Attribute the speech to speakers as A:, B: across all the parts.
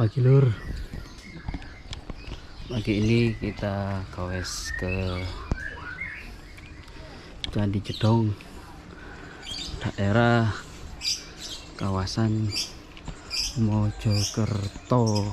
A: Pagi lur, pagi ini kita kawes ke Candi Jedong, daerah kawasan Mojokerto.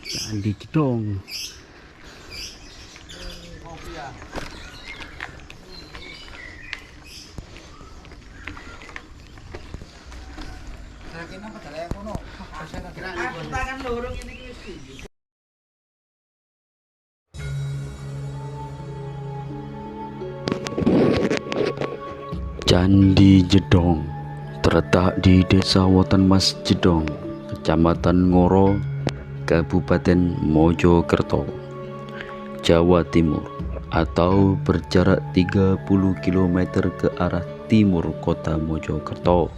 A: Candi Jedong. Candi Jedong terletak di Desa Wotonmas Jedong, Kecamatan Ngoro, Kabupaten Mojokerto, Jawa Timur, atau berjarak 30 km ke arah timur kota Mojokerto.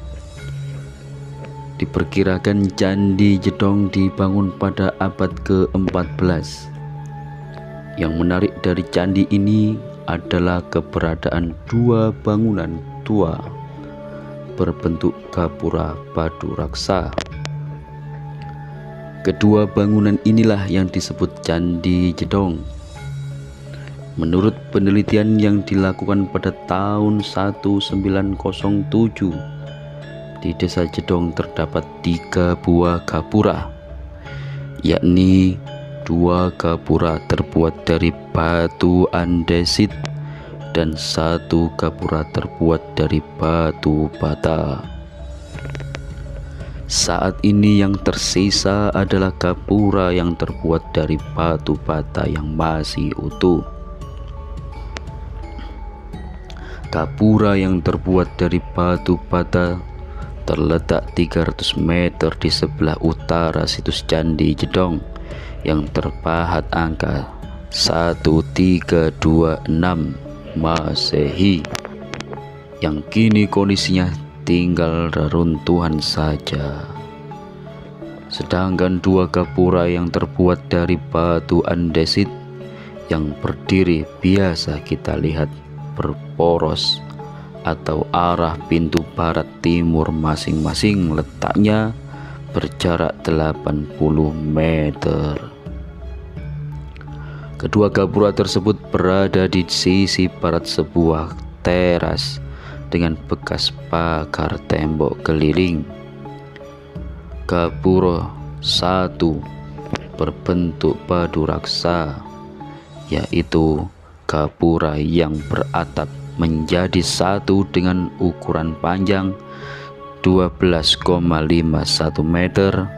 A: Diperkirakan Candi Jedong dibangun pada abad ke-14. Yang menarik dari candi ini adalah keberadaan dua bangunan tua berbentuk gapura batu raksa. Kedua bangunan inilah yang disebut Candi Jedong. Menurut penelitian yang dilakukan pada tahun 1907, di Desa Jedong terdapat 3 buah gapura, yakni 2 gapura terbuat dari batu andesit dan 1 gapura terbuat dari batu bata. Saat ini yang tersisa adalah gapura yang terbuat dari batu bata yang masih utuh. Gapura yang terbuat dari batu bata terletak 300 meter di sebelah utara situs Candi Jedong yang terpahat angka 1326 Masehi, yang kini kondisinya tinggal reruntuhan saja. Sedangkan 2 gapura yang terbuat dari batu andesit yang berdiri biasa kita lihat berporos atau arah pintu barat timur masing-masing letaknya berjarak 80 meter. Kedua gapura tersebut berada di sisi barat sebuah teras dengan bekas pagar tembok keliling. Gapura 1 berbentuk batu raksa, yaitu gapura yang beratap menjadi satu dengan ukuran panjang 12,51 meter,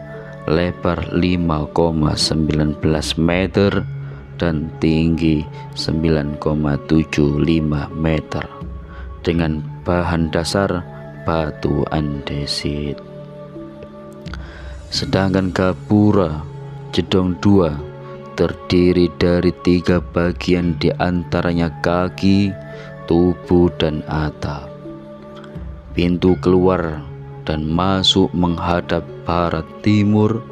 A: lebar 5,19 meter, dan tinggi 9,75 meter dengan bahan dasar batu andesit. Sedangkan gapura Jedong 2 terdiri dari 3 bagian, diantaranya kaki, tubuh, dan atap. Pintu keluar dan masuk menghadap barat timur.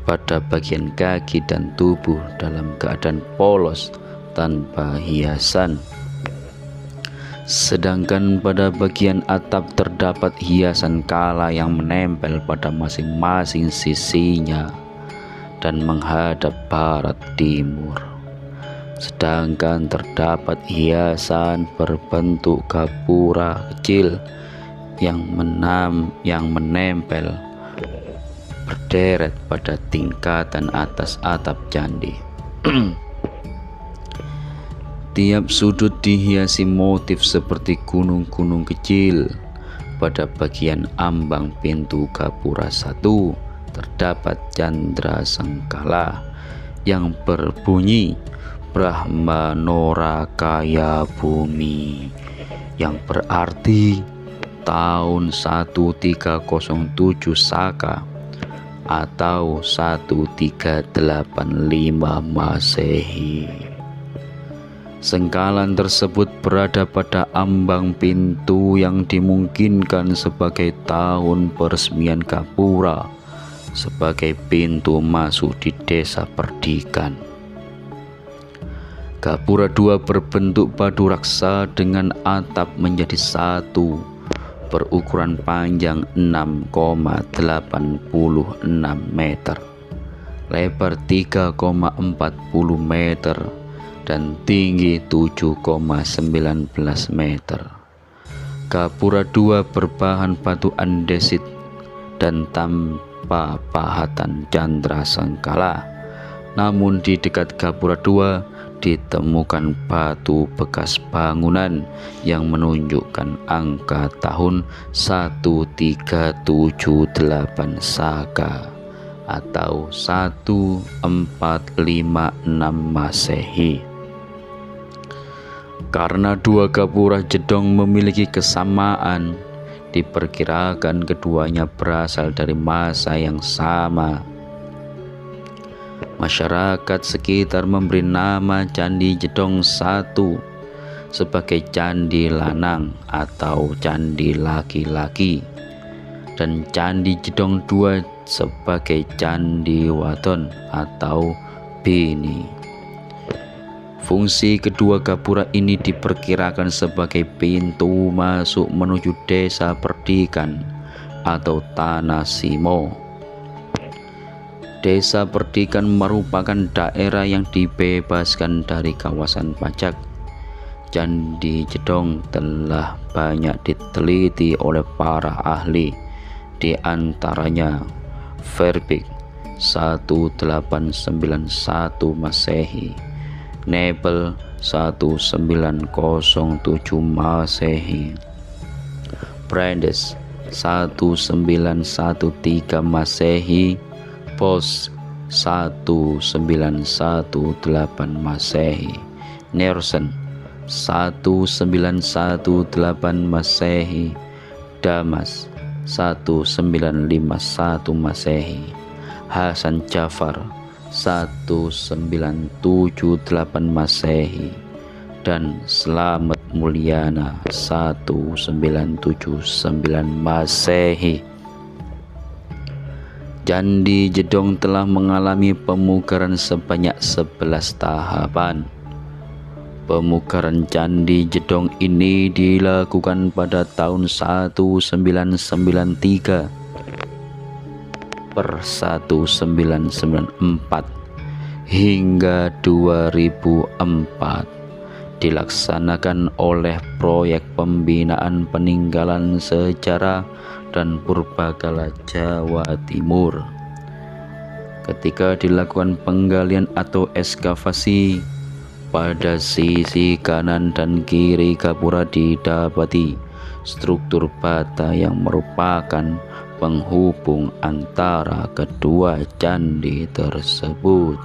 A: Pada bagian kaki dan tubuh dalam keadaan polos tanpa hiasan. Sedangkan pada bagian atap terdapat hiasan kala yang menempel pada masing-masing sisinya dan menghadap barat timur. Sedangkan terdapat hiasan berbentuk gapura kecil yang menempel berderet pada tingkatan atas atap candi. Tiap sudut dihiasi motif seperti gunung-gunung kecil. Pada bagian ambang pintu gapura 1 terdapat candra sengkala yang berbunyi Brahmanorakaya Bumi, yang berarti tahun 1307 Saka atau 1385 Masehi. Sengkalan tersebut berada pada ambang pintu yang dimungkinkan sebagai tahun peresmian gapura sebagai pintu masuk di Desa Perdikan. Gapura 2 berbentuk batu raksa dengan atap menjadi satu berukuran panjang 6,86 meter, lebar 3,40 meter, dan tinggi 7,19 meter. Gapura 2 berbahan batu andesit dan tanpa pahatan candra sengkala. Namun di dekat Gapura 2 ditemukan batu bekas bangunan yang menunjukkan angka tahun 1378 Saka atau 1456 Masehi. Karena dua Gapura Jedong memiliki kesamaan, diperkirakan keduanya berasal dari masa yang sama. Masyarakat sekitar memberi nama Candi Jedong 1 sebagai Candi Lanang atau Candi Laki-laki, dan Candi Jedong 2 sebagai Candi Wadon atau Bini. Fungsi kedua Gapura ini diperkirakan sebagai pintu masuk menuju Desa Perdikan atau Tanah Simo. Desa Perdikan merupakan daerah yang dibebaskan dari kawasan pajak. Candi Jedong telah banyak diteliti oleh para ahli, di antaranya Verbik 1891 Masehi, Nebel 1907 Masehi, Brandes 1913 Masehi, Pos 1918 Masehi, Nersen 1918 Masehi, Damas 1951 Masehi, Hasan Jafar 1978 Masehi, dan Slamet Mulyana 1979 Masehi. Candi Jedong telah mengalami pemugaran sebanyak 11 tahapan. Pemugaran Candi Jedong ini dilakukan pada tahun 1993 per 1994 hingga 2004, dilaksanakan oleh proyek pembinaan peninggalan sejarah dan purbakala Jawa Timur. Ketika dilakukan penggalian atau ekskavasi, pada sisi kanan dan kiri Gapura didapati struktur bata yang merupakan penghubung antara kedua candi tersebut.